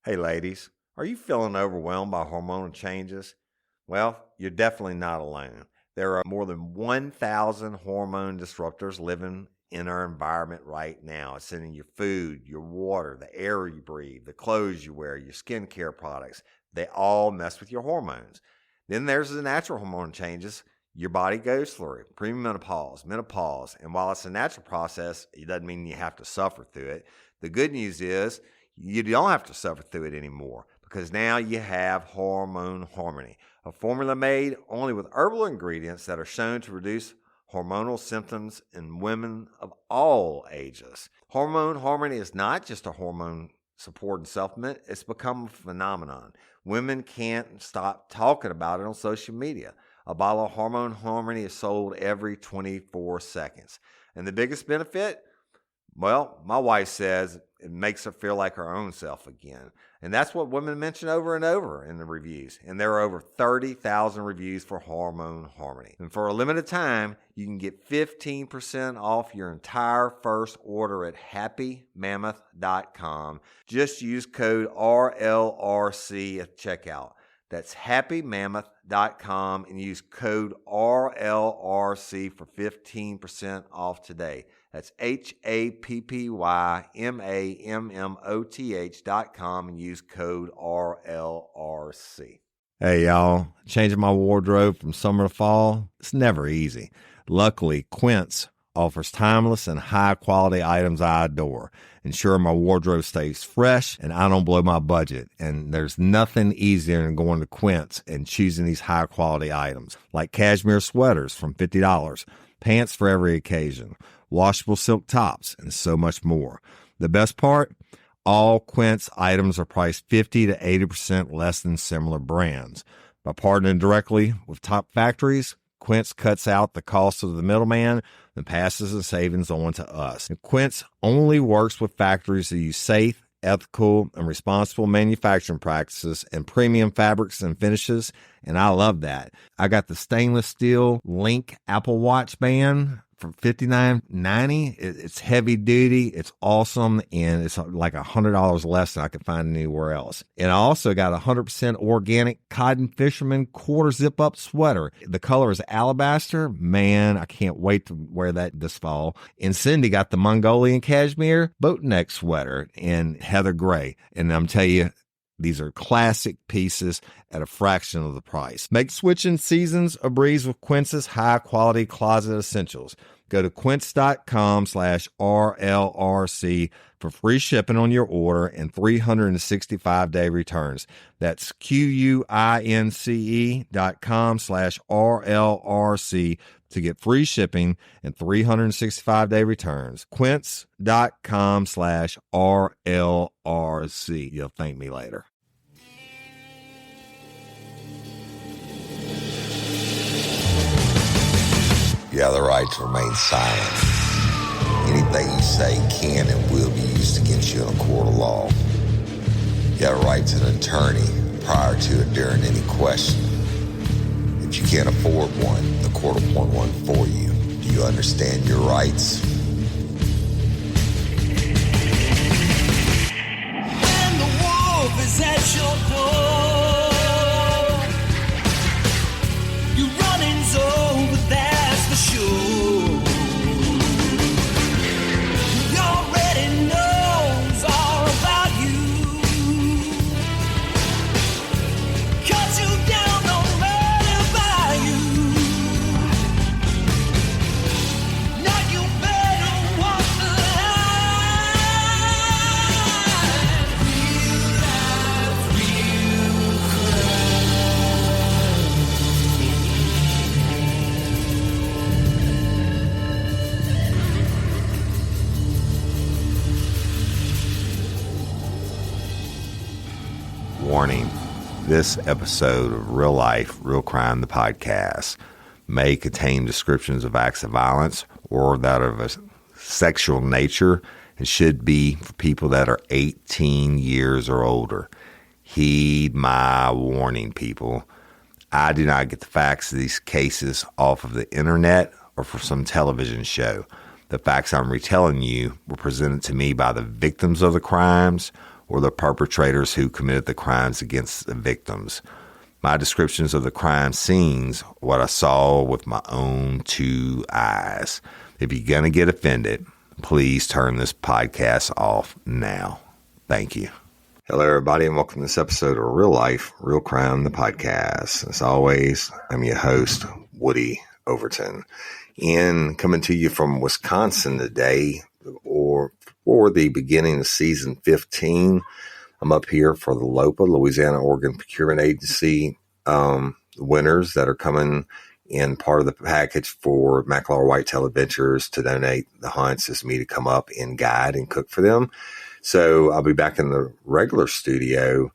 Hey ladies, are you feeling overwhelmed by hormonal changes? Well, you're definitely not alone. There are more than 1,000 hormone disruptors living in our environment right now. It's in your food, your water, the air you breathe, the clothes you wear, your skincare products. They all mess with your hormones. Then there's the natural hormone changes your body goes through, premenopause, menopause. And while it's a natural process, it doesn't mean you have to suffer through it. The good news is you don't have to suffer through it anymore because now you have Hormone Harmony, a formula made only with herbal ingredients that are shown to reduce hormonal symptoms in women of all ages. Hormone Harmony is not just a hormone supporting supplement, it's become a phenomenon. Women can't stop talking about it on social media. A bottle of Hormone Harmony is sold every 24 seconds. And the biggest benefit? Well, my wife says it makes her feel like her own self again. And that's what women mention over and over in the reviews. And there are over 30,000 reviews for Hormone Harmony. And for a limited time, you can get 15% off your entire first order at happymammoth.com. Just use code RLRC at checkout. That's happymammoth.com and use code RLRC for 15% off today. That's happymammoth.com and use code RLRC. Hey, y'all. Changing my wardrobe from summer to fall, it's never easy. Luckily, Quince offers timeless and high-quality items I adore, ensuring my wardrobe stays fresh and I don't blow my budget. And there's nothing easier than going to Quince and choosing these high-quality items, like cashmere sweaters from $50, pants for every occasion, washable silk tops, and so much more. The best part? All Quince items are priced 50 to 80% less than similar brands. By partnering directly with top factories, Quince cuts out the cost of the middleman and passes the savings on to us. And Quince only works with factories that use safe, ethical, and responsible manufacturing practices and premium fabrics and finishes, and I love that. I got the stainless steel Link Apple Watch band for $59.90. It's heavy duty, it's awesome, and it's like $100 less than I could find anywhere else. And I also got a 100% organic cotton fisherman quarter zip up sweater. The color is alabaster. Man, I can't wait to wear that this fall. And Cindy got the Mongolian cashmere boat neck sweater in heather gray. And I'm telling you, these are classic pieces at a fraction of the price. Make switching seasons a breeze with Quince's high-quality closet essentials. Go to quince.com/RLRC for free shipping on your order and 365-day returns. That's QUINCE.com/RLRC to get free shipping and 365-day returns. Quince.com/RLRC. You'll thank me later. You have the right to remain silent. Anything you say can and will be used against you in a court of law. You have a right to an attorney prior to or during any question. If you can't afford one, the court will appoint one for you. Do you understand your rights? When the wolf is at your door, your running's over, that's for sure. He already knows all about you. Cut you down, no matter by you. Now you better walk the line. Real life, real Warning, this episode of Real Life, Real Crime, the podcast, may contain descriptions of acts of violence or that of a sexual nature and should be for people that are 18 years or older. Heed my warning, people. I do not get the facts of these cases off of the internet or from some television show. The facts I'm retelling you were presented to me by the victims of the crimes or the perpetrators who committed the crimes against the victims. My descriptions of the crime scenes, what I saw with my own two eyes. If you're going to get offended, please turn this podcast off now. Thank you. Hello, everybody, and welcome to this episode of Real Life, Real Crime, the podcast. As always, I'm your host, Woody Overton, and coming to you from Wisconsin today, or for the beginning of season 15. I'm up here for the LOPA, Louisiana Organ Procurement Agency winners that are coming in part of the package for Macklemore Whitetail Adventures to donate the hunts is me to come up and guide and cook for them. So I'll be back in the regular studio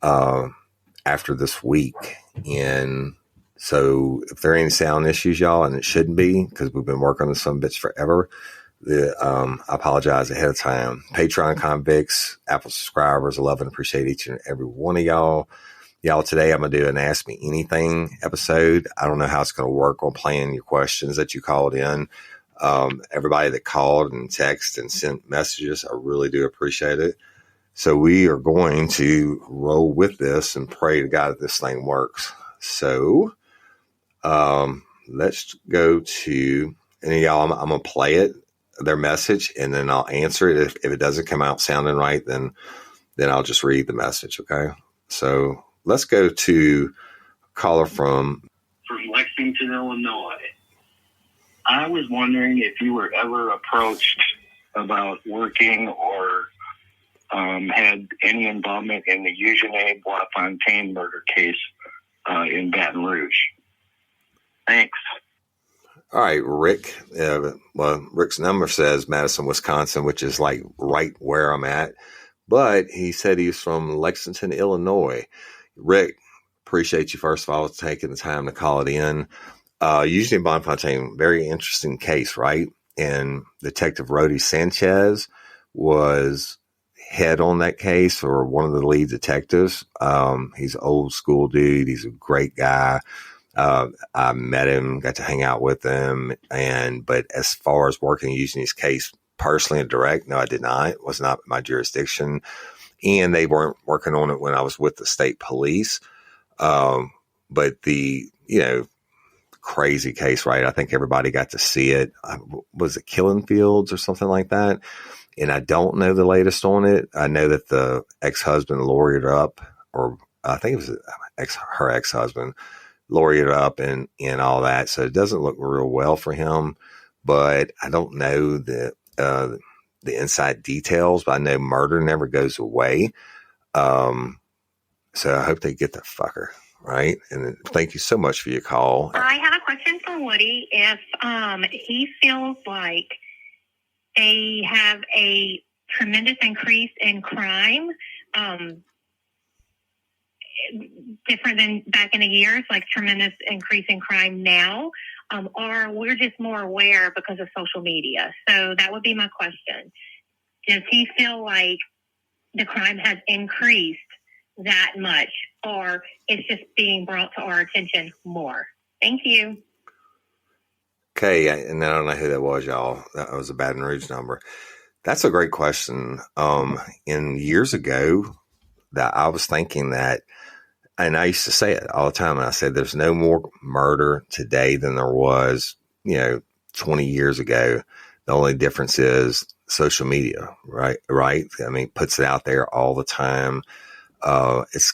after this week. And so if there are any sound issues, y'all, and it shouldn't be because we've been working on this some bitch forever, I apologize ahead of time. Patreon convicts, Apple subscribers, I love and appreciate each and every one of y'all. Y'all, today I'm going to do an Ask Me Anything episode. I don't know how it's going to work on playing your questions that you called in. Everybody that called and texted and sent messages, I really do appreciate it. So we are going to roll with this and pray to God that this thing works. So let's go to, and y'all, I'm going to play it, their message, and then I'll answer it. If it doesn't come out sounding right, then I'll just read the message, okay? So let's go to a caller from Lexington, Illinois. I was wondering if you were ever approached about working or had any involvement in the Eugene Boisfontaine murder case in Baton Rouge. Thanks. All right, Rick. Well, Rick's number says Madison, Wisconsin, which is like right where I'm at. But he said he's from Lexington, Illinois. Rick, appreciate you, first of all, taking the time to call it in. Eugene Boisfontaine, very interesting case, right? And Detective Rody Sanchez was head on that case, or one of the lead detectives. He's an old school dude. He's a great guy. I met him, got to hang out with him. But as far as working Eugene's case personally and direct, no, I did not. It was not my jurisdiction. And they weren't working on it when I was with the state police. But the, crazy case, right? I think everybody got to see it. Was it Killing Fields or something like that? And I don't know the latest on it. I know that the ex-husband lawyered up, or I think it was her ex-husband lawyered up and all that. So it doesn't look real well for him, but I don't know the inside details, but I know murder never goes away. So I hope they get that fucker. Right. And thank you so much for your call. I have a question for Woody. If he feels like they have a tremendous increase in crime, different than back in the years, like tremendous increase in crime now, or we're just more aware because of social media. So that would be my question. Does he feel like the crime has increased that much, or it's just being brought to our attention more? Thank you. Okay, and I don't know who that was, y'all. That was a Baton Rouge number. That's a great question. In years ago, that I was thinking that, and I used to say it all the time, and I said there's no more murder today than there was, 20 years ago. The only difference is social media, right? I mean, puts it out there all the time. It's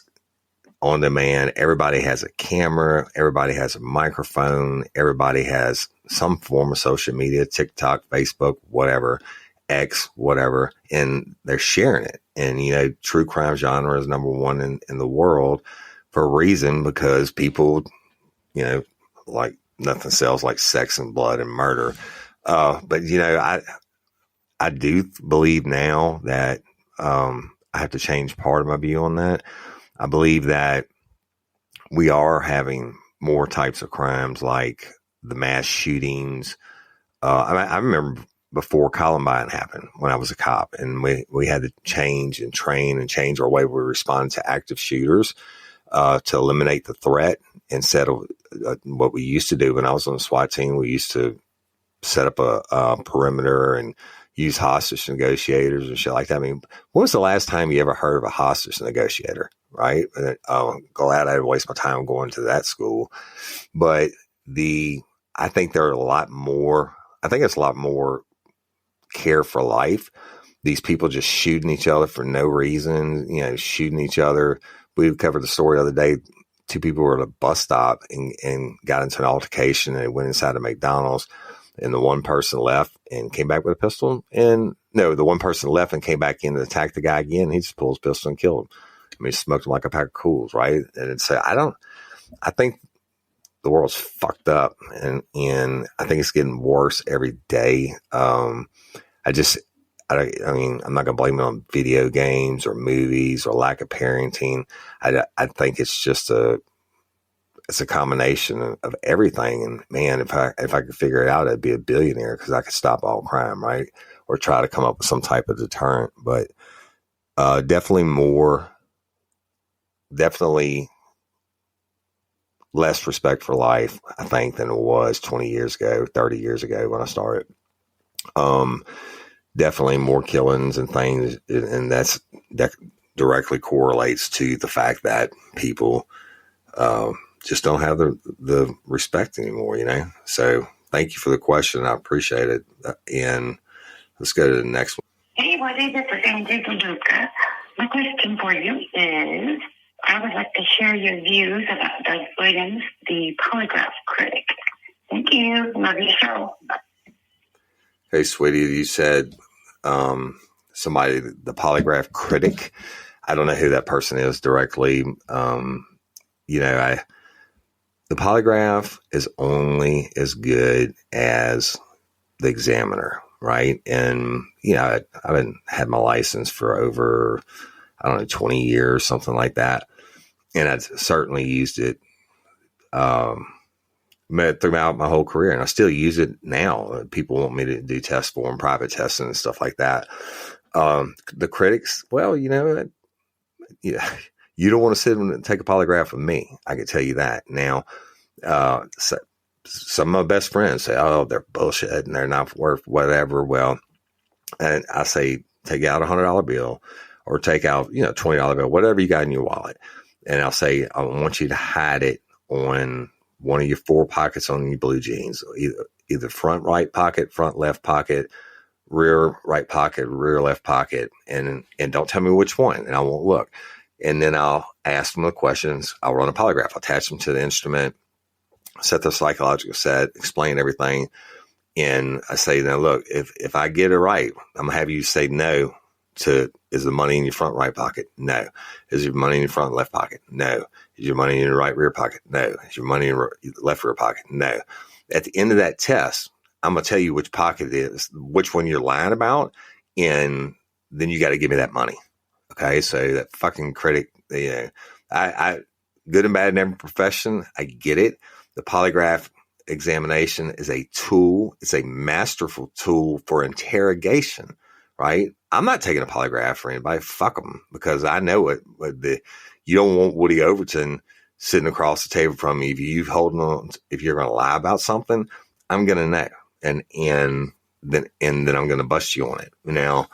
on demand. Everybody has a camera. Everybody has a microphone. Everybody has some form of social media, TikTok, Facebook, whatever, X, whatever, and they're sharing it. And, true crime genre is number one in the world for a reason, because people, like nothing sells like sex and blood and murder. But, I do believe now that, I have to change part of my view on that. I believe that we are having more types of crimes, like the mass shootings. I remember before Columbine happened, when I was a cop, and we had to change and train and change our way we respond to active shooters to eliminate the threat, instead of what we used to do when I was on the SWAT team. We used to set up a perimeter and use hostage negotiators and shit like that. I mean, when was the last time you ever heard of a hostage negotiator? Right? I'm glad I didn't waste my time going to that school. But I think there are a lot more. I think it's a lot more care for life. These people just shooting each other for no reason, shooting each other. We covered the story the other day. 2 people were at a bus stop and got into an altercation, and they went inside a McDonald's, and the one person left and came back with a pistol. And no, the one person left and came back in and attacked the guy again. He just pulled his pistol and killed him. I mean, he smoked him like a pack of Cools, right? And so I think the world's fucked up, and I think it's getting worse every day. I mean, I'm not going to blame it on video games or movies or lack of parenting. I think it's just it's a combination of everything. And man, if I could figure it out, I'd be a billionaire because I could stop all crime, right? Or try to come up with some type of deterrent. But definitely less respect for life, I think, than it was 20 years ago, 30 years ago when I started. Definitely more killings and things, and that directly correlates to the fact that people just don't have the respect anymore, So thank you for the question. I appreciate it. And let's go to the next one. Hey, Woody, this is Angie from Luca. My question for you is, I would like to share your views about Doug Williams, the polygraph critic. Thank you. Love your show. Bye. Hey, sweetie, you said somebody, the polygraph critic. I don't know who that person is directly. The polygraph is only as good as the examiner, right? And, I've had my license for over, 20 years, something like that. And I've certainly used it throughout my whole career, and I still use it now. People want me to do tests for them, private testing and stuff like that. The critics, well, you don't want to sit and take a polygraph with me. I can tell you that. Now, some of my best friends say, oh, they're bullshit and they're not worth whatever. Well, and I say, take out $100 bill or take out, $20 bill, whatever you got in your wallet. And I'll say, I want you to hide it on one of your 4 pockets on your blue jeans, either front right pocket, front left pocket, rear right pocket, rear left pocket, and don't tell me which one, and I won't look. And then I'll ask them the questions. I'll run a polygraph. I'll attach them to the instrument, set the psychological set, explain everything. And I say, now look, if I get it right, I'm gonna have you say no to, is the money in your front right pocket? No. Is your money in your front left pocket? No. Is your money in your right rear pocket? No. Is your money in your left rear pocket? No. At the end of that test, I'm going to tell you which pocket it is, which one you're lying about, and then you got to give me that money. Okay. So that fucking critic, I good and bad in every profession. I get it. The polygraph examination is a tool. It's a masterful tool for interrogation, right? I'm not taking a polygraph for anybody. Fuck them, because I know it. You don't want Woody Overton sitting across the table from me. If you're going to lie about something, I'm going to know, and then I'm going to bust you on it. Now,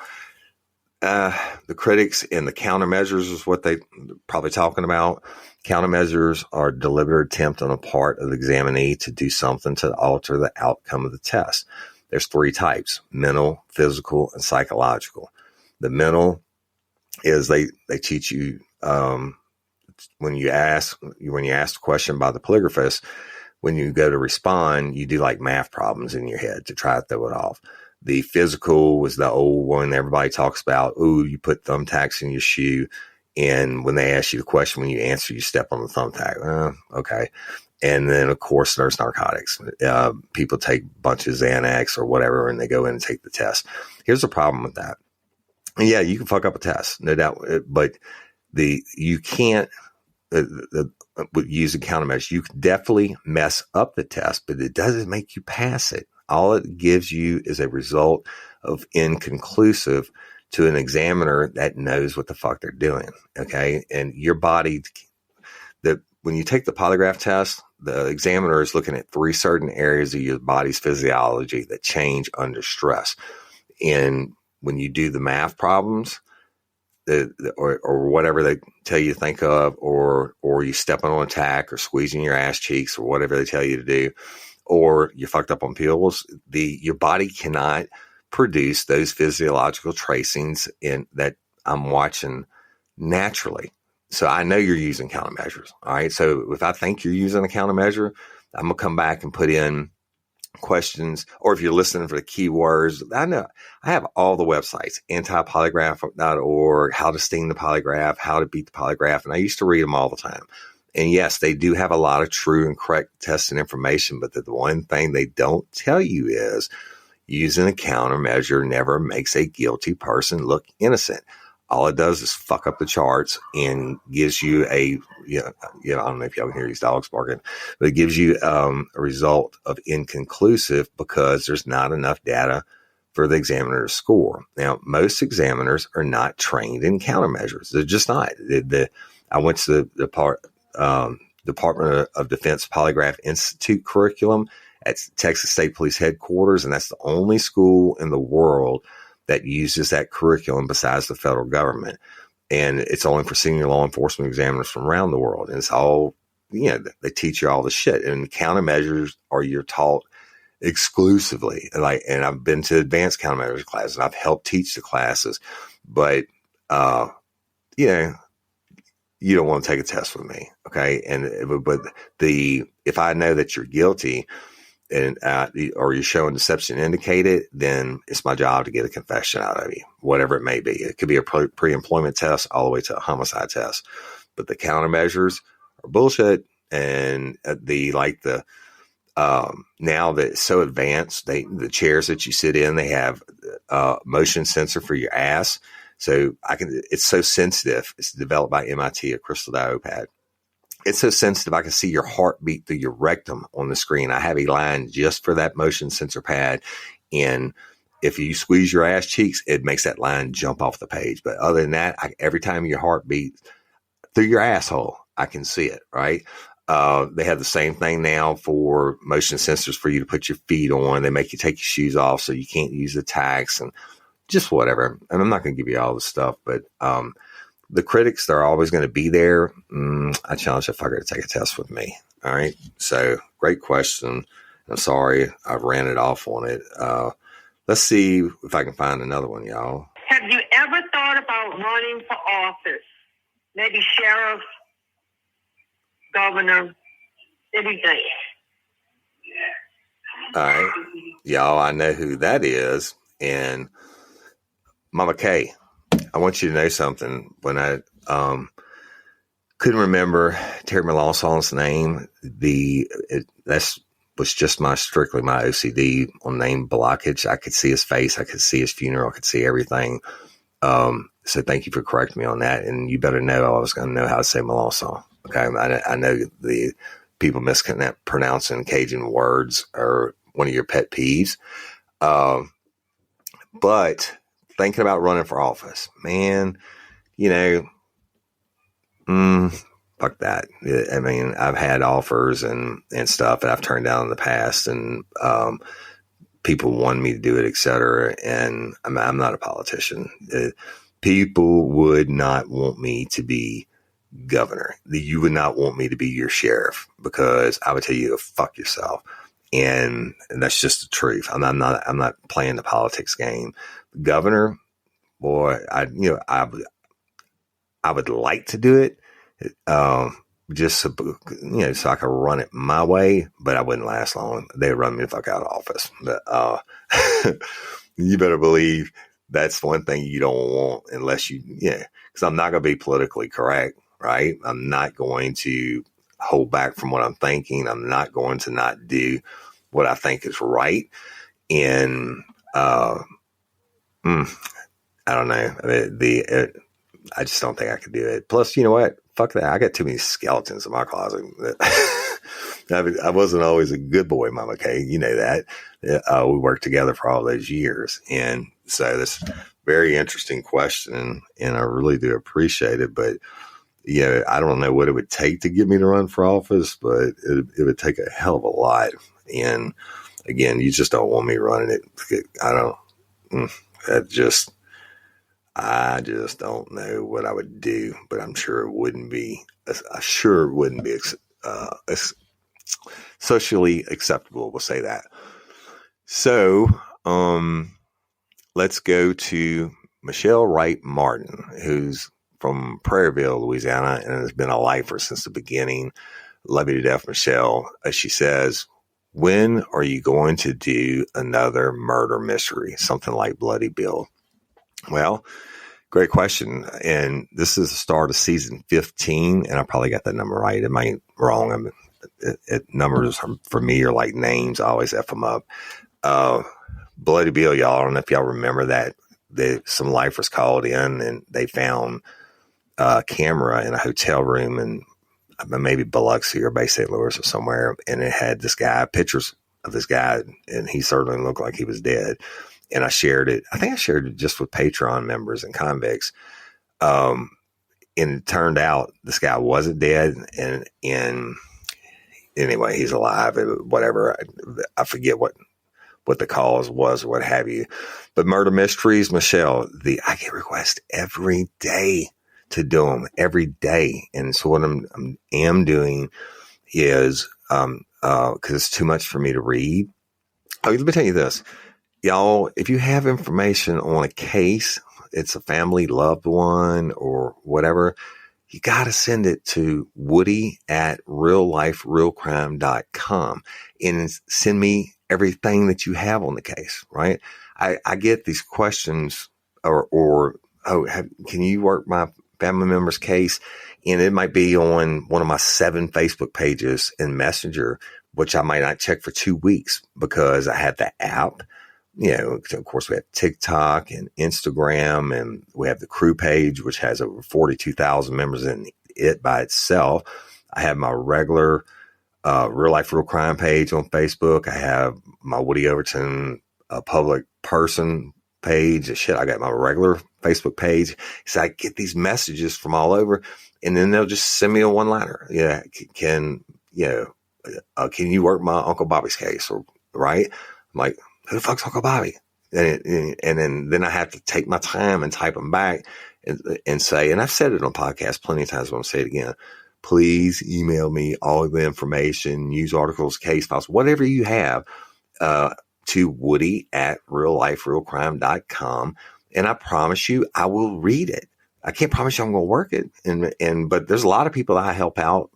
the critics and the countermeasures is what they probably talking about. Countermeasures are a deliberate attempt on a part of the examinee to do something to alter the outcome of the test. There's 3 types: mental, physical, and psychological. The mental is they teach you when you ask a question by the polygraphist, when you go to respond, you do like math problems in your head to try to throw it off. The physical was the old one everybody talks about. Ooh, you put thumbtacks in your shoe, and when they ask you the question, when you answer, you step on the thumbtack. Okay. And then, of course, there's narcotics. People take a bunch of Xanax or whatever, and they go in and take the test. Here's the problem with that. And yeah, you can fuck up a test, no doubt. But you can't using countermeasures. You can definitely mess up the test, but it doesn't make you pass it. All it gives you is a result of inconclusive to an examiner that knows what the fuck they're doing. Okay. And your body, when you take the polygraph test, the examiner is looking at 3 certain areas of your body's physiology that change under stress. And when you do the math problems, or whatever they tell you to think of, or you stepping on a tack or squeezing your ass cheeks or whatever they tell you to do, or you're fucked up on pills, your body cannot produce those physiological tracings in that I'm watching naturally. So I know you're using countermeasures. All right. So if I think you're using a countermeasure, I'm going to come back and put in questions, or if you're listening for the keywords, I know I have all the websites, antipolygraph.org, how to sting the polygraph, how to beat the polygraph. And I used to read them all the time. And yes, they do have a lot of true and correct testing information, but the one thing they don't tell you is using a countermeasure never makes a guilty person look innocent. All it does is fuck up the charts and gives you I don't know if y'all can hear these dogs barking, but it gives you a result of inconclusive because there's not enough data for the examiner to score. Now, most examiners are not trained in countermeasures. They're just not. I went to the Department of Defense Polygraph Institute curriculum at Texas State Police Headquarters, and that's the only school in the world that uses that curriculum besides the federal government. And it's only for senior law enforcement examiners from around the world. And it's all, they teach you all the shit. And countermeasures you're taught exclusively. And I've been to advanced countermeasures classes, and I've helped teach the classes. But, you don't want to take a test with me. Okay. If I know that you're guilty, and or you're showing deception indicated, then it's my job to get a confession out of you, whatever it may be. It could be a pre-employment test all the way to a homicide test. But the countermeasures are bullshit. And now that it's so advanced, the chairs that you sit in, they have motion sensor for your ass. So it's so sensitive. It's developed by MIT, a crystal diopad. It's so sensitive, I can see your heartbeat through your rectum on the screen. I have a line just for that motion sensor pad. And if you squeeze your ass cheeks, it makes that line jump off the page. But other than that, every time your heart beats through your asshole, I can see it, right? They have the same thing now for motion sensors for you to put your feet on. They make you take your shoes off so you can't use the tacks and just whatever. And I'm not going to give you all the stuff, but the critics, they're always going to be there. I challenge a fucker to take a test with me. All right. So great question. I'm sorry I ran it off on it. Let's see if I can find another one, y'all. Have you ever thought about running for office? Maybe sheriff, governor, anything? All right. Y'all, I know who that is. And Mama K, I want you to know something. When I couldn't remember Terry Melançon's name, that was just strictly my OCD on name blockage. I could see his face. I could see his funeral. I could see everything. So thank you for correcting me on that. And you better know I was going to know how to say Melançon. Okay. I know the people mispronouncing Cajun words are one of your pet peeves. But thinking about running for office, man, fuck that. I mean, I've had offers and stuff that I've turned down in the past, and people wanted me to do it, et cetera. And I'm not a politician. People would not want me to be governor. You would not want me to be your sheriff, because I would tell you to fuck yourself. And that's just the truth. I'm not playing the politics game. Governor, boy, I would like to do it, just so I could run it my way, but I wouldn't last long. They'd run me the fuck out of office. But you better believe that's one thing you don't want unless because I'm not going to be politically correct, right? I'm not going to hold back from what I'm thinking. I'm not going to not do what I think is right. And I don't know. I just don't think I could do it. Plus, you know what? Fuck that. I got too many skeletons in my closet. I wasn't always a good boy, Mama K. You know that. We worked together for all those years. And so this very interesting question, and I really do appreciate it. But, I don't know what it would take to get me to run for office, but it would take a hell of a lot. And again, you just don't want me running it. I don't. I just don't know what I would do, but I'm sure it wouldn't be. I sure it wouldn't be socially acceptable. We'll say that. So, let's go to Michelle Wright Martin, who's from Prairieville, Louisiana, and has been a lifer since the beginning. Love you to death, Michelle. She says, when are you going to do another murder mystery, something like Bloody Bill? Well, great question. And this is the start of season 15, and I probably got that number right. It might be wrong. Numbers for me are like names. I always F them up. Bloody Bill, y'all. I don't know if y'all remember that. Some lifers called in and they found a camera in a hotel room in maybe Biloxi or Bay St. Louis or somewhere. And it had this guy, pictures of this guy, and he certainly looked like he was dead. And I shared it. I think I shared it just with Patreon members and convicts. And it turned out this guy wasn't dead. And anyway, he's alive. Whatever. I forget what the cause was or what have you. But murder mysteries, Michelle, I get requests every day to do them every day. And so what I'm doing is, cause it's too much for me to read. Oh, let me tell you this, y'all, if you have information on a case, it's a family loved one or whatever, you got to send it to woody@realliferealcrime.com and send me everything that you have on the case, right? I get these questions can you work my family member's case? And it might be on one of my 7 Facebook pages in Messenger, which I might not check for 2 weeks because I have the app. You know, of course, we have TikTok and Instagram, and we have the crew page, which has over 42,000 members in it by itself. I have my regular Real Life Real Crime page on Facebook. I have my Woody Overton public person page. I got my regular Facebook page. So I get these messages from all over, and then they'll just send me a one-liner. Yeah, can you work my Uncle Bobby's case? Or right? I'm like, who the fuck's Uncle Bobby? And then I have to take my time and type them back and say, and I've said it on podcasts plenty of times, but I'm going to say it again. Please email me all of the information, news articles, case files, whatever you have, to woody@realliferealcrime.com. And I promise you, I will read it. I can't promise you I'm going to work it. But there's a lot of people that I help out,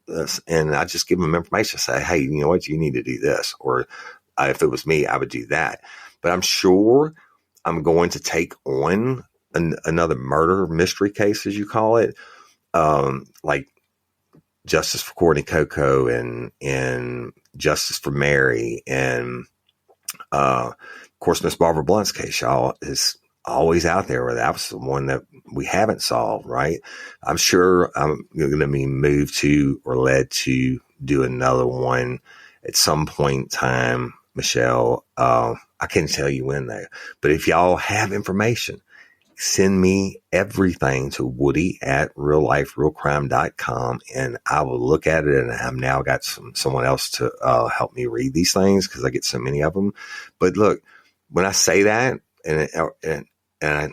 and I just give them information. Say, hey, you know what? You need to do this. Or if it was me, I would do that. But I'm sure I'm going to take on another murder mystery case, as you call it, like Justice for Courtney Coco and Justice for Mary. And, of course, Miss Barbara Blount's case, y'all, is always out there. Where that was the one that we haven't solved, right? I'm sure I'm going to be moved to or led to do another one at some point in time, Michelle. I can't tell you when though, but if y'all have information, send me everything to woody@realliferealcrime.com, and I will look at it. And I've now got someone else to help me read these things because I get so many of them. But look, when I say that and I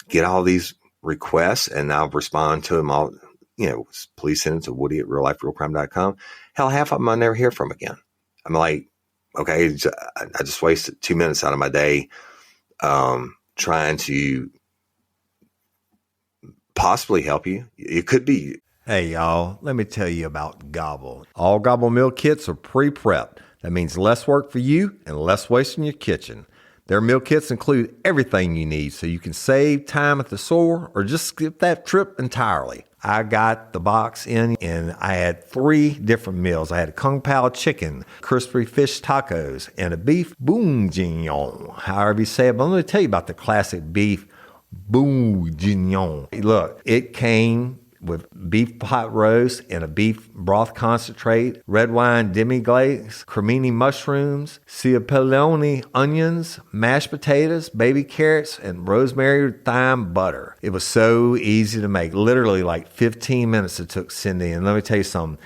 get all these requests and I'll respond to them all, please send it to woody@realliferealcrime.com. Hell, half of them I never hear from again. I'm like, okay, I just wasted 2 minutes out of my day trying to possibly help you. It could be. Hey, y'all, let me tell you about Gobble. All Gobble meal kits are pre-prepped. That means less work for you and less waste in your kitchen. Their meal kits include everything you need so you can save time at the store or just skip that trip entirely. I got the box in and I had 3 different meals. I had a Kung Pao chicken, crispy fish tacos, and a beef bourguignon, however you say it. But let me tell you about the classic beef bourguignon. Look, it came with beef pot roast and a beef broth concentrate, red wine demi-glace, cremini mushrooms, cipollone onions, mashed potatoes, baby carrots, and rosemary thyme butter. It was so easy to make. Literally like 15 minutes it took Cindy. And let me tell you something,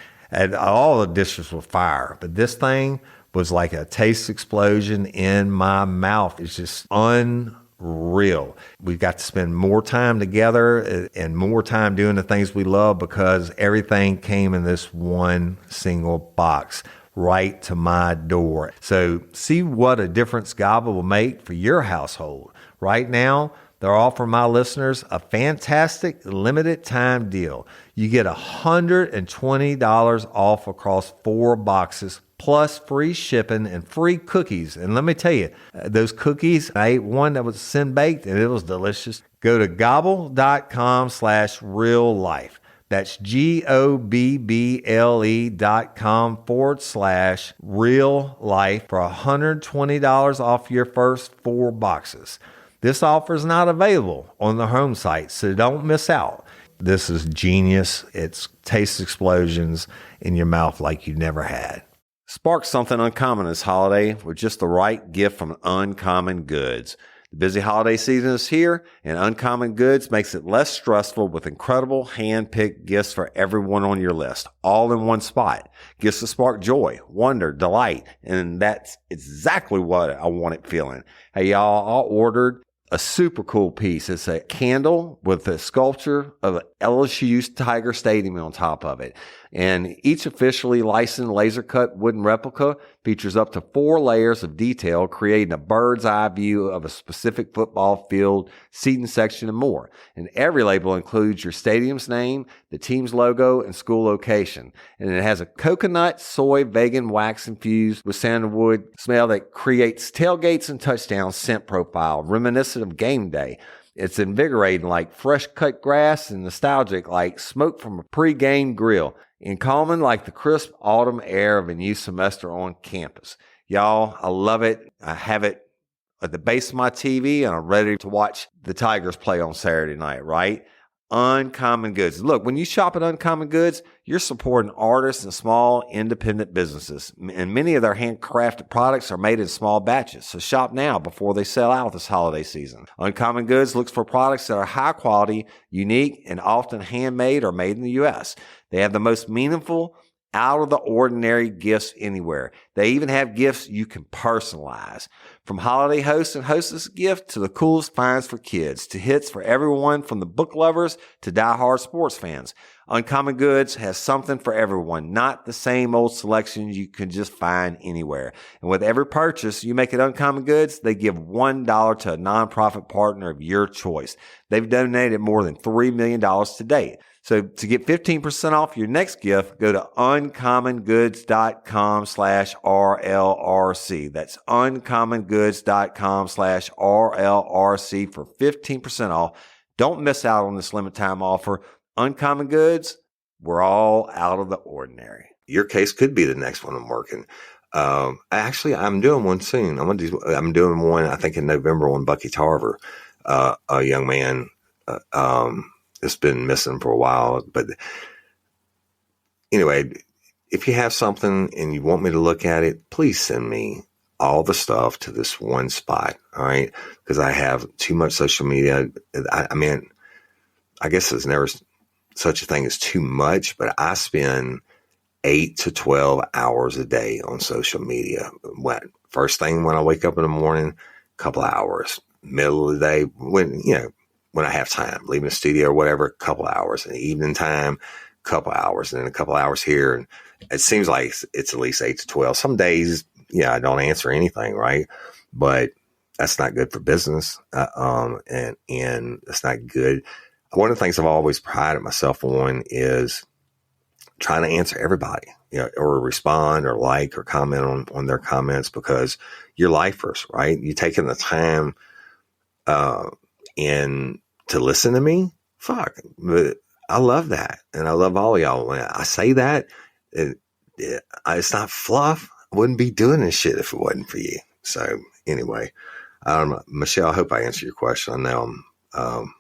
all the dishes were fire, but this thing was like a taste explosion in my mouth. It's just unbelievable. real. We've got to spend more time together and more time doing the things we love because everything came in this one single box right to my door. So see what a difference God will make for your household. Right now, they're offering my listeners a fantastic limited time deal. You get $120 off across 4 boxes plus free shipping and free cookies. And let me tell you, those cookies, I ate one that was sin baked and it was delicious. Go to gobble.com/real life. That's GOBBLE.com/real life for $120 off your first 4 boxes. This offer is not available on the home site, so don't miss out. This is genius. It's taste explosions in your mouth like you never had. Spark something uncommon this holiday with just the right gift from Uncommon Goods. The busy holiday season is here, and Uncommon Goods makes it less stressful with incredible hand-picked gifts for everyone on your list, all in one spot. Gifts that spark joy, wonder, delight, and that's exactly what I wanted feeling. Hey, y'all, I ordered a super cool piece. It's a candle with a sculpture of LSU's Tiger Stadium on top of it. And each officially licensed laser cut wooden replica features up to 4 layers of detail, creating a bird's eye view of a specific football field, seating section, and more. And every label includes your stadium's name, the team's logo, and school location. And it has a coconut, soy, vegan wax infused with sandalwood smell that creates tailgates and touchdown scent profile, reminiscent of game day. It's invigorating like fresh cut grass and nostalgic like smoke from a pre-game grill, and calming like the crisp autumn air of a new semester on campus. Y'all, I love it. I have it at the base of my TV, and I'm ready to watch the Tigers play on Saturday night, right? Uncommon Goods. Look, when you shop at Uncommon Goods, you're supporting artists and small independent businesses. And many of their handcrafted products are made in small batches. So shop now before they sell out this holiday season. Uncommon Goods looks for products that are high quality, unique, and often handmade or made in the U.S. They have the most meaningful, out of the ordinary gifts anywhere. They even have gifts you can personalize. From holiday hosts and hostess gifts to the coolest finds for kids, to hits for everyone from the book lovers to diehard sports fans. Uncommon Goods has something for everyone, not the same old selections you can just find anywhere. And with every purchase you make at Uncommon Goods, they give $1 to a nonprofit partner of your choice. They've donated more than $3 million to date. So to get 15% off your next gift, go to uncommongoods.com/RLRC. That's uncommongoods.com/RLRC for 15% off. Don't miss out on this limited time offer. Uncommon Goods, we're all out of the ordinary. Your case could be the next one I'm working. Actually, I'm doing one soon. I'm doing one, I think in November on Bucky Tarver, a young man, it's been missing for a while, but anyway, if you have something and you want me to look at it, please send me all the stuff to this one spot. All right. Because I have too much social media. I mean, I guess there's never such a thing as too much, but I spend 8 to 12 hours a day on social media. First thing when I wake up in the morning, a couple of hours, middle of the day, when I have time, leaving the studio or whatever, a couple hours. In the evening time, a couple hours, and then a couple hours here. And it seems like it's at least 8 to 12. Some days, I don't answer anything, right? But that's not good for business. And it's not good. One of the things I've always prided myself on is trying to answer everybody, or respond or like or comment on their comments, because you're lifers, right? You're taking the time, and to listen to me, but I love that. And I love all of y'all. When I say that, it's not fluff. I wouldn't be doing this shit if it wasn't for you. So anyway, Michelle, I hope I answered your question. I know I'm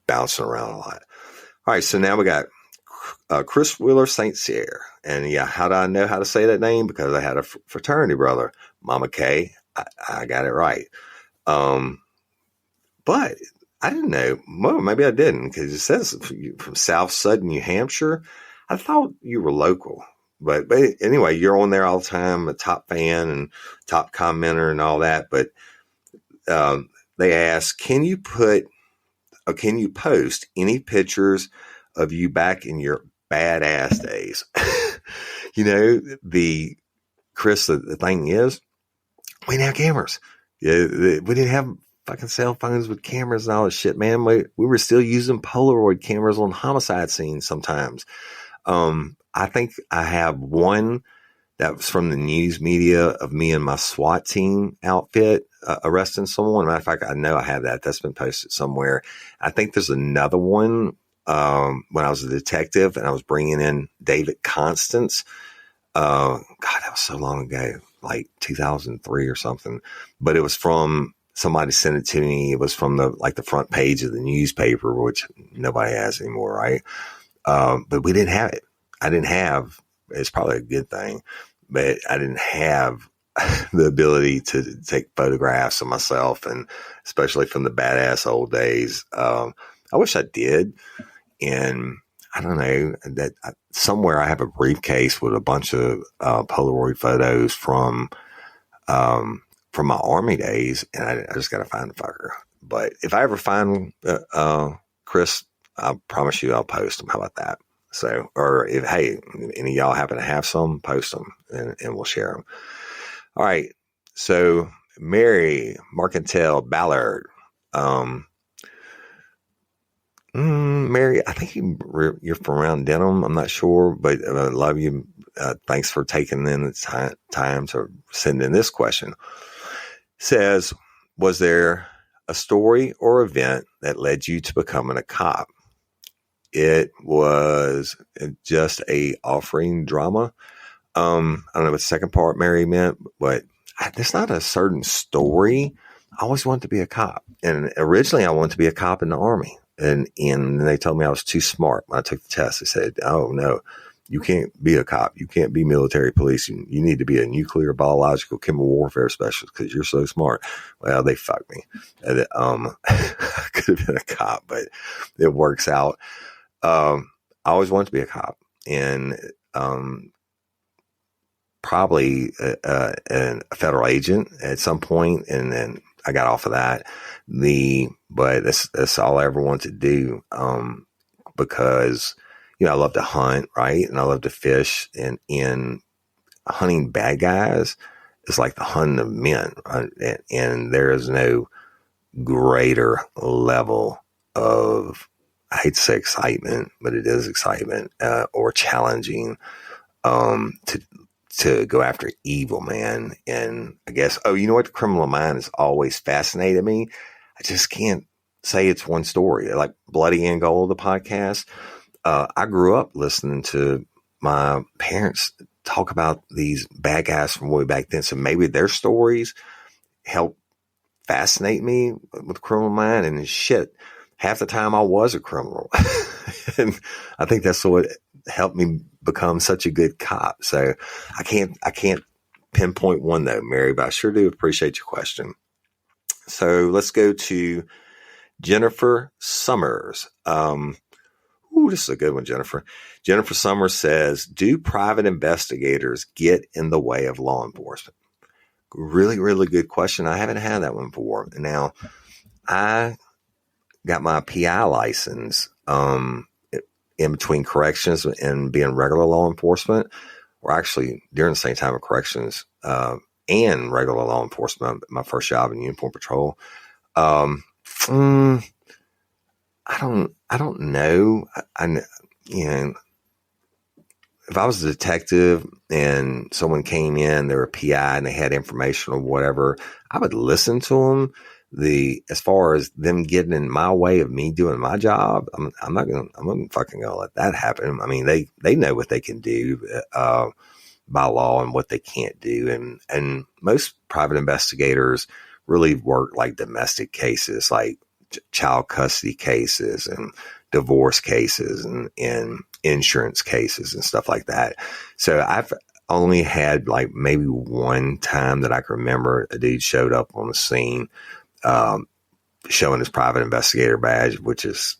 bouncing around a lot. All right. So now we got Chris Wheeler St. Cyr. And how do I know how to say that name? Because I had a fraternity brother, Mama K. I got it right. But I didn't know. Well, maybe I didn't, because it says from South Sudden, New Hampshire. I thought you were local. But anyway, you're on there all the time, a top fan and top commenter and all that. But the they ask, can you post any pictures of you back in your badass days? Chris, the thing is, we didn't have cameras. Yeah, we didn't have fucking cell phones with cameras and all this shit, man. We were still using Polaroid cameras on homicide scenes sometimes. I think I have one that was from the news media of me and my SWAT team outfit arresting someone. Matter of fact, I know I have that. That's been posted somewhere. I think there's another one when I was a detective and I was bringing in David Constance. God, that was so long ago, like 2003 or something. But it was from somebody sent it to me. It was from the front page of the newspaper, which nobody has anymore, right? But we didn't have it. I didn't have. It's probably a good thing, but I didn't have the ability to take photographs of myself, and especially from the badass old days. I wish I did. And I don't know that somewhere I have a briefcase with a bunch of Polaroid photos from my Army days, and I just got to find the fucker. But if I ever find Chris, I promise you I'll post them. How about that? So, or if, hey, any of y'all happen to have some, post them and we'll share them. All right. So Mary Marcantel Ballard, Mary, I think you're from around Denham. I'm not sure, but I love you. Thanks for taking in the time to send in this question. Says, was there a story or event that led you to becoming a cop? It was just a offering drama. I don't know what the second part Mary meant, but there's not a certain story. I always wanted to be a cop. And originally I wanted to be a cop in the Army. And they told me I was too smart. When I took the test, they said, oh, no, you can't be a cop. You can't be military police. You need to be a nuclear, biological, chemical warfare specialist because you're so smart. Well, they fucked me. I could have been a cop, but it works out. I always wanted to be a cop, and probably a federal agent at some point, and then I got off of that. But that's all I ever wanted to do, because I love to hunt, right, and I love to fish, and in hunting bad guys is like the hunting of men, right? And there is no greater level of, I hate to say excitement, but it is excitement, or challenging, to go after evil, man. And I guess, you know what? The criminal mind has always fascinated me. I just can't say it's one story. Like Bloody Angola, the podcast. I grew up listening to my parents talk about these bad guys from way back then. So maybe their stories help fascinate me with criminal mind, and shit. Half the time I was a criminal. And I think that's what helped me become such a good cop. So I can't pinpoint one though, Mary, but I sure do appreciate your question. So let's go to Jennifer Summers. This is a good one, Jennifer. Jennifer Summers says, do private investigators get in the way of law enforcement? Really, really good question. I haven't had that one before. Now, I got my PI license in between corrections and being regular law enforcement, or actually during the same time of corrections and regular law enforcement, my first job in uniform patrol. I don't know. If I was a detective and someone came in, they were a PI and they had information or whatever, I would listen to them. As far as them getting in my way of me doing my job, I'm not fucking gonna let that happen. I mean, they know what they can do by law and what they can't do, and most private investigators really work like domestic cases, like child custody cases and divorce cases and insurance cases and stuff like that. So I've only had like maybe one time that I can remember a dude showed up on the scene, showing his private investigator badge, which is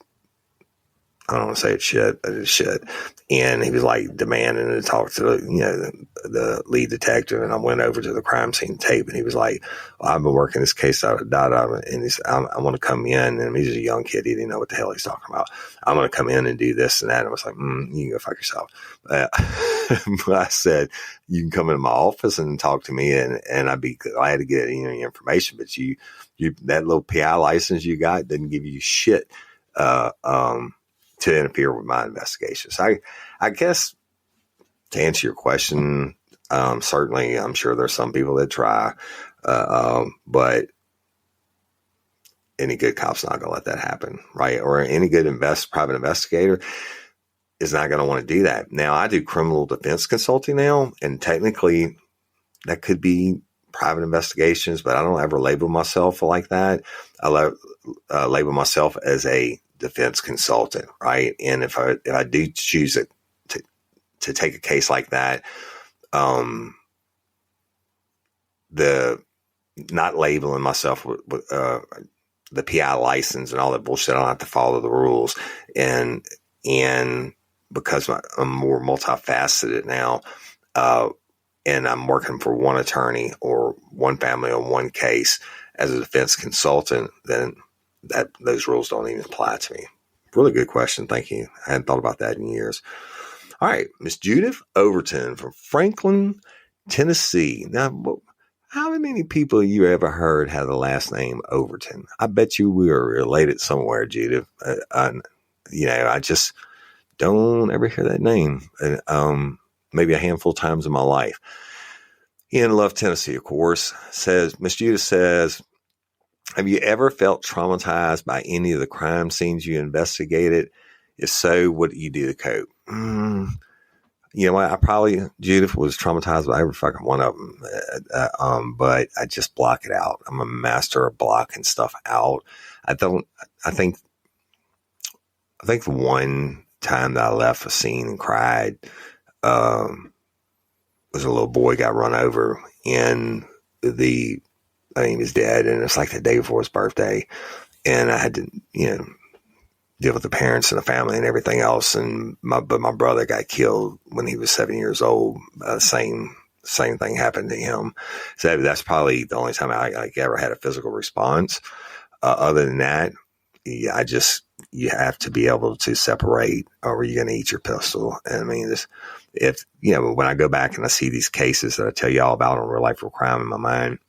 I don't want to say it's shit, but it's shit. And he was like demanding to talk to the lead detective. And I went over to the crime scene tape, and he was like, well, I've been working this case out of and he said, I want to come in. And he's a young kid. He didn't know what the hell he's talking about. I'm going to come in and do this and that. And I was like, you can go fuck yourself. But I said, you can come into my office and talk to me, and I'd be glad to get any information. But you that little PI license you got didn't give you shit to interfere with my investigation. So I guess to answer your question, certainly I'm sure there's some people that try, but any good cop's not going to let that happen, right? Or any good private investigator is not going to want to do that. Now, I do criminal defense consulting now, and technically that could be private investigations, but I don't ever label myself like that. I label myself as a defense consultant, right? And if I do choose to take a case like that, the not labeling myself with the PI license and all that bullshit, I don't have to follow the rules, and because I'm more multifaceted now, and I'm working for one attorney or one family on one case as a defense consultant, then those rules don't even apply to me. Really good question. Thank you. I hadn't thought about that in years. All right. Miss Judith Overton from Franklin, Tennessee. Now, how many people you ever heard have the last name Overton? I bet you we are related somewhere, Judith. I just don't ever hear that name. Maybe a handful of times in my life. In Love, Tennessee, of course, Miss Judith says, have you ever felt traumatized by any of the crime scenes you investigated? If so, what did you do to cope? You know what? I probably, Judith, was traumatized by every fucking one of them. But I just block it out. I'm a master of blocking stuff out. I think the one time that I left a scene and cried, was a little boy got run over, and he was dead, and it's like the day before his birthday, and I had to, deal with the parents and the family and everything else, but my brother got killed when he was 7 years old. Same thing happened to him. So that's probably the only time I ever had a physical response. Other than that, yeah, you have to be able to separate, or you're going to eat your pistol. And I mean, when I go back and I see these cases that I tell you all about on Real Life Real Crime in my mind,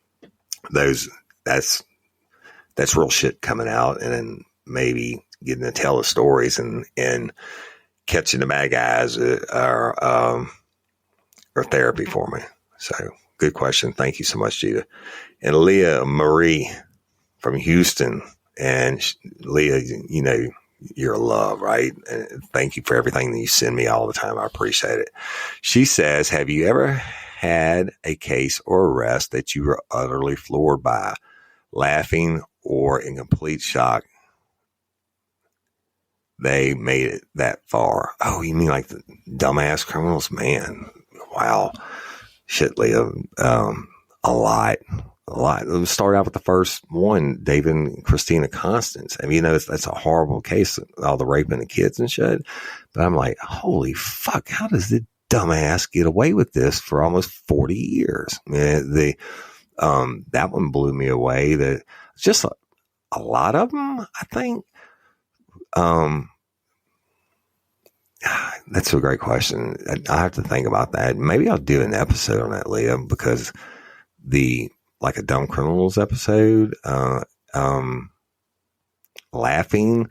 that's real shit coming out, and then maybe getting to tell the stories and catching the bad guys are therapy for me. So good question. Thank you so much, Gita. And Leah Marie from Houston. And Leah, you're a love, right? And thank you for everything that you send me all the time. I appreciate it. She says, have you ever had a case or arrest that you were utterly floored by, laughing or in complete shock they made it that far? Oh, you mean like the dumbass criminals? Man, wow. Shit, Leah. A lot. Let's start out with the first one, David and Christina Constance. I mean, that's a horrible case, all the raping the kids and shit. But I'm like, holy fuck, how does the dumbass get away with this for almost 40 years? I mean, that one blew me away. That just a lot of them, I think. That's a great question. I have to think about that. Maybe I'll do an episode on that, Leah, because like a Dumb Criminals episode, laughing.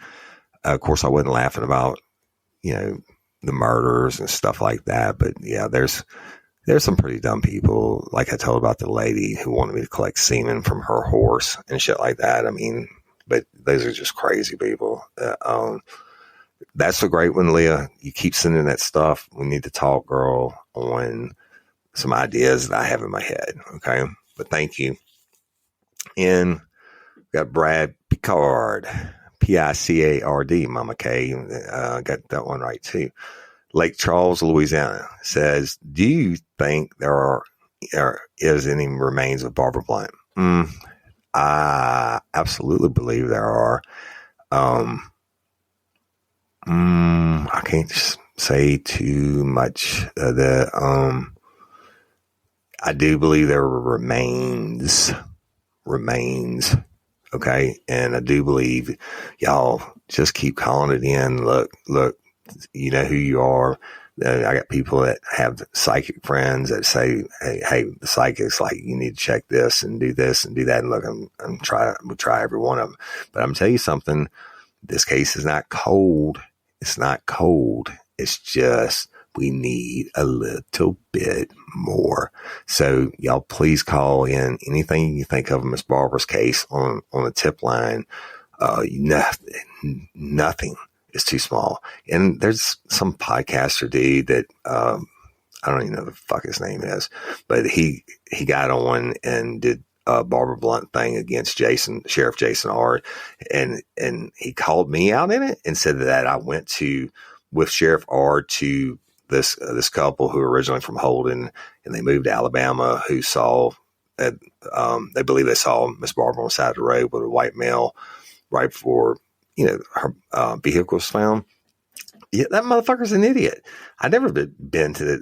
Of course, I wasn't laughing about, the murders and stuff like that. But yeah, there's some pretty dumb people. Like I told about the lady who wanted me to collect semen from her horse and shit like that. I mean, but those are just crazy people. That's a great one, Leah. You keep sending that stuff. We need to talk, girl, on some ideas that I have in my head. Okay. But thank you. And we got Brad Picard, Picard, Mama K. Got that one right too. Lake Charles, Louisiana says, do you think there is any remains of Barbara Blount? I absolutely believe there are. I can't say too much. I do believe there remains. Okay. And I do believe y'all just keep calling it in. Look, you know who you are. I got people that have psychic friends that say, hey, the psychic's like, you need to check this and do that. And look, we'll try every one of them. But I'm telling you something, this case is not cold. It's not cold. It's just, we need a little bit more. So y'all please call in anything you think of Miss Barbara's case on the tip line. Nothing is too small. And there's some podcaster dude that, I don't even know the fuck his name is, but he got on and did a Barbara Blount thing against Sheriff Jason R. And he called me out in it and said that I went with Sheriff R to this couple who were originally from Holden, and they moved to Alabama, who saw that, they believe they saw Miss Barbara on the side of the road with a white male right before, her vehicle was found. Yeah, that motherfucker's an idiot. I'd never been to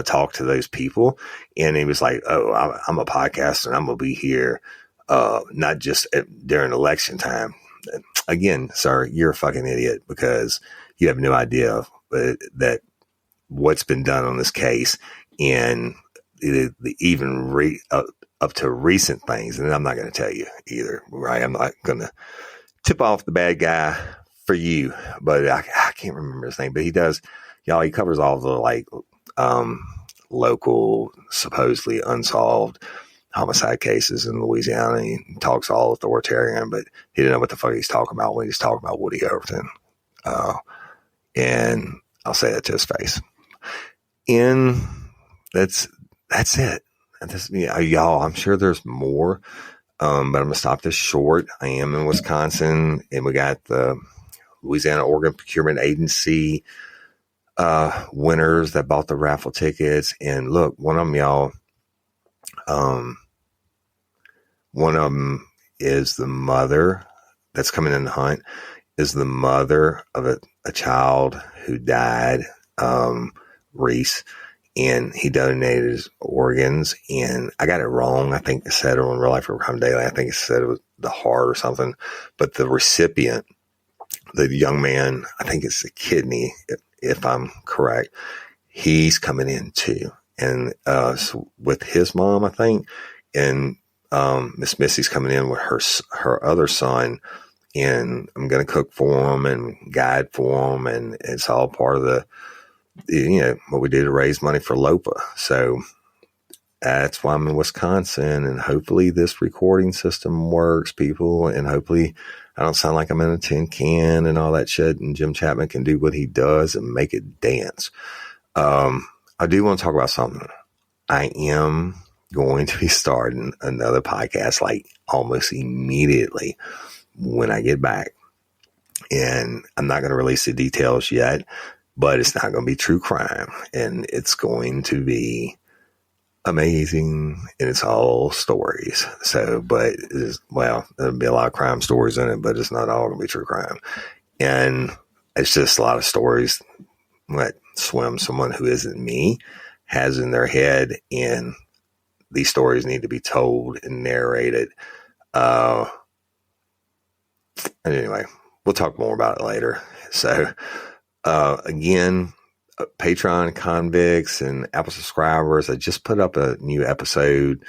talk to those people. And he was like, oh, I'm a podcaster and I'm going to be here, not just during election time. Again, sir, you're a fucking idiot because you have no idea that what's been done on this case and even up to recent things. And I'm not going to tell you either, right? I'm not going to tip off the bad guy for you, but I can't remember his name, but he does, y'all, he covers all the local, supposedly unsolved homicide cases in Louisiana. He talks all authoritarian, but he didn't know what the fuck he's talking about when he's talking about Woody Overton. And I'll say that to his face. And that's it. Y'all, I'm sure there's more. But I'm going to stop this short. I am in Wisconsin, and we got the Louisiana Organ Procurement Agency winners that bought the raffle tickets. And look, one of them, y'all, one of them is the mother that's coming in the hunt, is the mother of a child who died, Reese. And he donated his organs, and I got it wrong. I think it said it on Real Life for Crime Daily. I think it said it was the heart or something. But the recipient, the young man, I think it's the kidney, if I'm correct. He's coming in too, and so with his mom, I think, and Miss Missy's coming in with her other son. And I'm going to cook for him and guide for him, and it's all part of the. What we do to raise money for LOPA. So that's why I'm in Wisconsin, and hopefully this recording system works, people. And hopefully I don't sound like I'm in a tin can and all that shit. And Jim Chapman can do what he does and make it dance. I do want to talk about something. I am going to be starting another podcast like almost immediately when I get back. And I'm not going to release the details yet. But it's not going to be true crime, and it's going to be amazing, and it's all stories. So, but there'll be a lot of crime stories in it, but it's not all going to be true crime. And it's just a lot of stories that someone who isn't me has in their head, and these stories need to be told and narrated. Anyway, we'll talk more about it later. So, again, Patreon convicts and Apple subscribers, I just put up a new episode,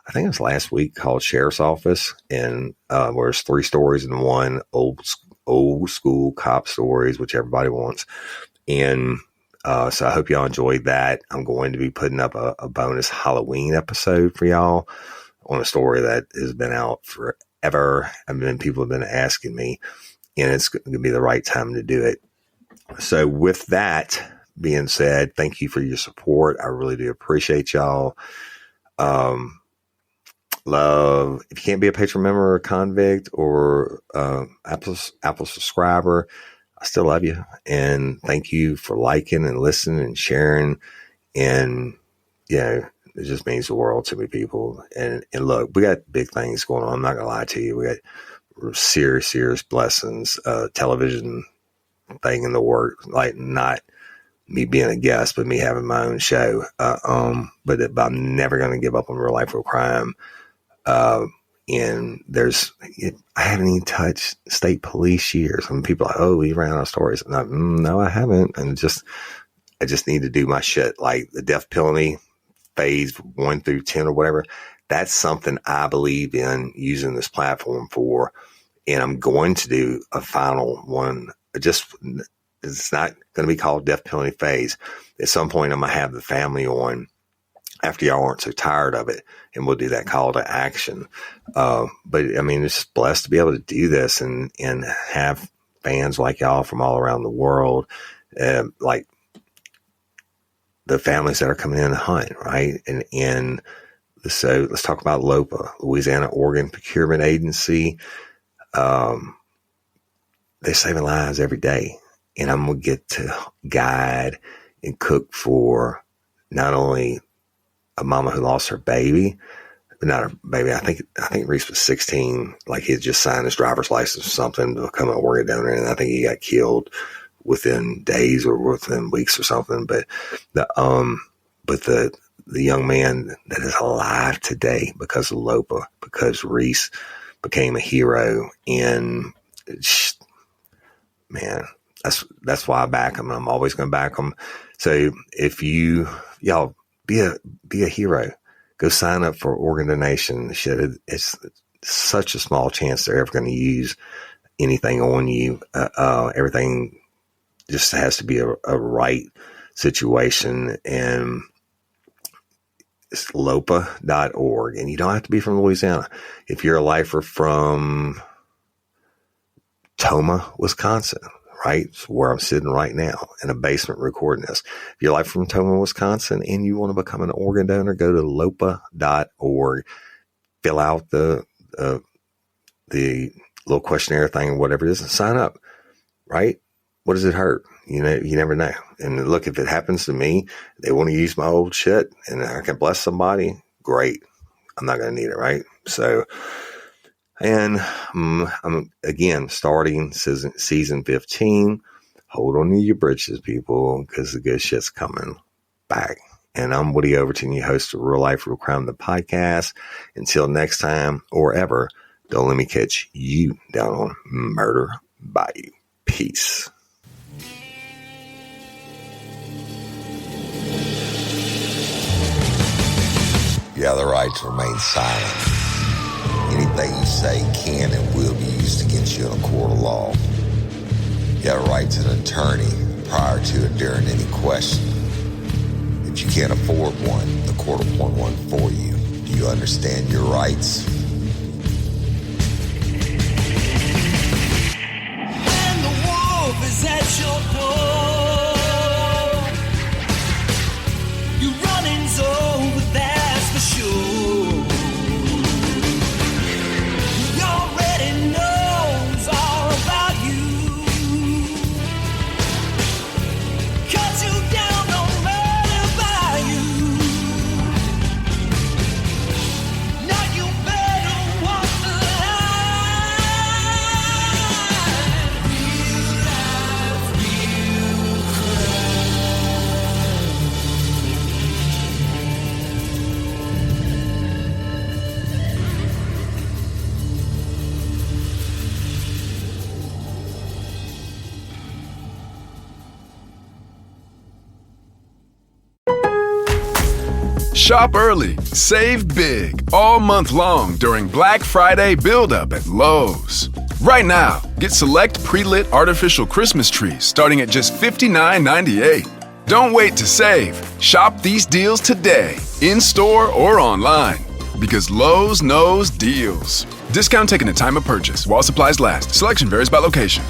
I think it was last week, called Sheriff's Office, and where it's 3 stories in one, old school cop stories, which everybody wants. And so I hope y'all enjoyed that. I'm going to be putting up a bonus Halloween episode for y'all on a story that has been out forever. People have been asking me, and it's going to be the right time to do it. So with that being said, thank you for your support. I really do appreciate y'all. Love. If you can't be a patron member or convict or Apple subscriber, I still love you. And thank you for liking and listening and sharing. And it just means the world to me, people. And look, we got big things going on. I'm not going to lie to you. We got serious blessings. Television thing in the work, like not me being a guest, but me having my own show. But I'm never going to give up on Real Life Real Crime. And I haven't even touched state police years. I mean, people are like, oh, we ran out of stories. I'm like, no, I haven't. And I just need to do my shit, like the death penalty phase 1 through 10 or whatever. That's something I believe in using this platform for. And I'm going to do a final one. It's not going to be called death penalty phase. At some point, I'm going to have the family on after y'all aren't so tired of it, and we'll do that call to action. But I mean, it's just blessed to be able to do this and have fans like y'all from all around the world, like the families that are coming in to hunt, right? And so let's talk about LOPA, Louisiana Organ Procurement Agency. They're saving lives every day. And I'm going to get to guide and cook for not only a mama who lost her baby, but not her baby. I think Reese was 16. Like he had just signed his driver's license or something to become an organ donor. And I think he got killed within days or within weeks or something. But the young man that is alive today because of LOPA, because Reese became a hero. And man, that's why I back him. I'm always going to back him. So if y'all be a hero, go sign up for organ donation. Shit, it's such a small chance they're ever going to use anything on you. Everything just has to be a right situation. And it's lopa.org. And you don't have to be from Louisiana. If you're a lifer from Toma, Wisconsin, right? It's where I'm sitting right now in a basement recording this. If you're like from Toma, Wisconsin, and you want to become an organ donor, go to lopa.org, fill out the little questionnaire thing, whatever it is, and sign up, right? What does it hurt? You never know. And look, if it happens to me, they want to use my old shit and I can bless somebody, great. I'm not going to need it, right? So, and I'm again starting season 15. Hold on to your britches, people, because the good shit's coming back. And I'm Woody Overton, your host of Real Life Real Crime, the podcast. Until next time or ever, don't let me catch you down on Murder Bayou. Peace. You have the right to remain silent. Anything you say can and will be used against you in a court of law. You have a right to an attorney prior to and during any question. If you can't afford one, the court will appoint one for you. Do you understand your rights? When the wolf is at your door, you're running over, that's for sure. He already knows all about you. Cut you down, no matter by you. Now you better walk the line. Real life, real Shop early, save big, all month long during Black Friday build-up at Lowe's. Right now, get select pre-lit artificial Christmas trees starting at just $59.98. Don't wait to save. Shop these deals today, in-store or online, because Lowe's knows deals. Discount taken at time of purchase while supplies last. Selection varies by location.